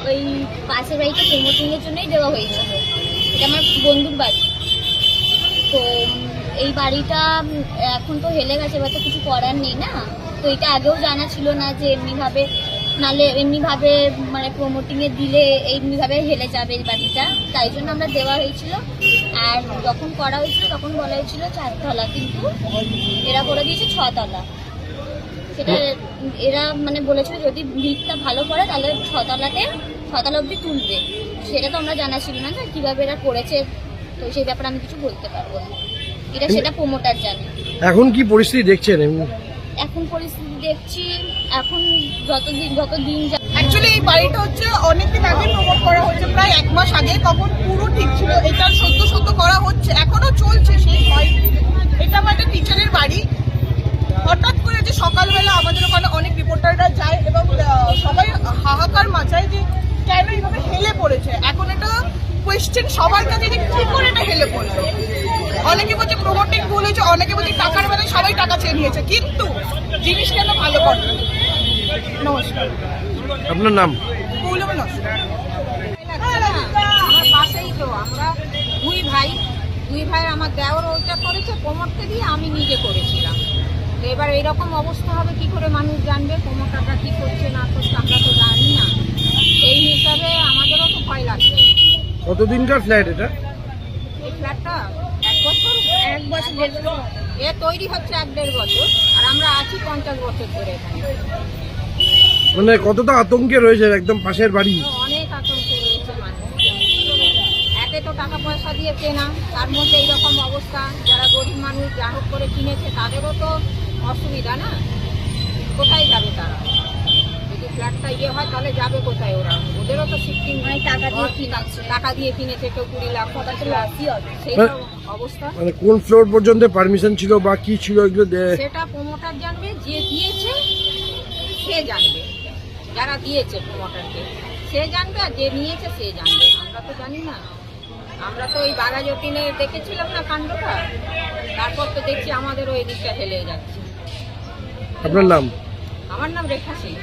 ওই পাশের বাড়িতে প্রমোটিংয়ের জন্যই দেওয়া হয়েছিল। এটা আমার বন্ধুর বাড়ি। তো এই বাড়িটা এখন তো হেলে গেছে, এবার তো কিছু করার নেই না। তো এটা আগেও জানা ছিল না যে এমনিভাবে, নাহলে এমনিভাবে মানে প্রমোটিংয়ে দিলে এমনিভাবে হেলে যাবে এই বাড়িটা। তাই জন্য আমরা দেওয়া হয়েছিল। আর যখন করা হয়েছিল তখন বলা হয়েছিল 4 তলা, কিন্তু এরা বলে দিয়েছে 6 তলা। সেটা এরা মানে বলেছিল যদি ভিড়টা ভালো করে তাহলে 6 তলা অবধি তুলবে। সেটা তো আমরা জানা ছিল না যে কীভাবে এরা করেছে। তো সেই ব্যাপারে আমি কিছু বলতে পারবো না, সেটা প্রমোটার জানে। এখন কি পরিস্থিতি দেখছেন? এখন পরিস্থিতি দেখছি, এখন যত দিন অ্যাকচুয়ালি এই বাড়িটা হচ্ছে অনেকদিন আগে প্রমোট করা হচ্ছে, প্রায় 1 মাস আগে। তখন পুরো ঠিক ছিল, এটা সত্য করা হচ্ছে, এখনো চলছে সেই বাড়ি। এটা আমাদের টিচারের বাড়ি। হঠাৎ করে যে সকালবেলা আমাদের ওখানে অনেক রিপোর্টাররা যায় এবং সবাই হাহাকার মাচায় যে কেন এইভাবে হেলে পড়েছে। এখন এটা কোয়েশ্চেন সবার কাছে যে কি করে এটা হেলে পড়লো। অনেকে বলছে প্রমোটিং ভুল হয়েছে, অনেকে বলছে টাকার বেলায় সবাই টাকা চেয়ে নিয়েছে, কিন্তু জিনিস কেন ভালো করে। নমস্কার, আপনার নাম? আমার পাশেই তো, আমরা দুই ভাই আমার দেওর ওইটা করেছে প্রমোটকে দিয়ে, আমি নিজে করেছিলাম। তো এবার এইরকম অবস্থা হবে কি করে মানুষ জানবে প্রমোটাররা কি করছে না করছে, আমরা তো জানি না। এই হিসাবে আমাদেরও তো ভয় লাগছে। কতদিনকার ফ্ল্যাট এটা? এই ফ্ল্যাটটা 1 বছর এ তৈরি হচ্ছে 1-1.5 বছর, আর আমরা আছি 50 বছর ধরে এখানে। মানে কতটা আতঙ্কে রয়েছে, একদম পাশের বাড়ি। অনেক আতঙ্কে রয়েছে মানুষ। একে তো টাকা পয়সা দিয়ে কেনা, তার মধ্যে এইরকম অবস্থা। যারা গরিব মানুষ যা হোক করে কিনেছে তাদেরও তো অসুবিধা না, কোথায় যাবে তারা? যদি ফ্ল্যাটটা হয় তাহলে যাবে কোথায় ওরা? ওদেরও তো শিফটিং টাকা দিয়ে কিনেছে, কেউ 20 লাখ 25 লাখ, সেই অবস্থা। মানে কোন ফ্লোর পর্যন্ত পারমিশন ছিল বা কি ছিল এগুলো সেটা প্রমোটার জানবে, যে দিয়েছে সে জানবে। যারা দিয়েছে প্রমোটারকে সে জানবে, আর যে নিয়েছে সে জানবে। আমরা তো জানি না। আমরা তো ওই বাঘাযতীনে দেখেছিলাম না কাণ্ডটা, তারপর তো দেখছি আমাদেরও এই দিকটা হেলে যাচ্ছে। আপনার নাম? আমার নাম রেখা সিং।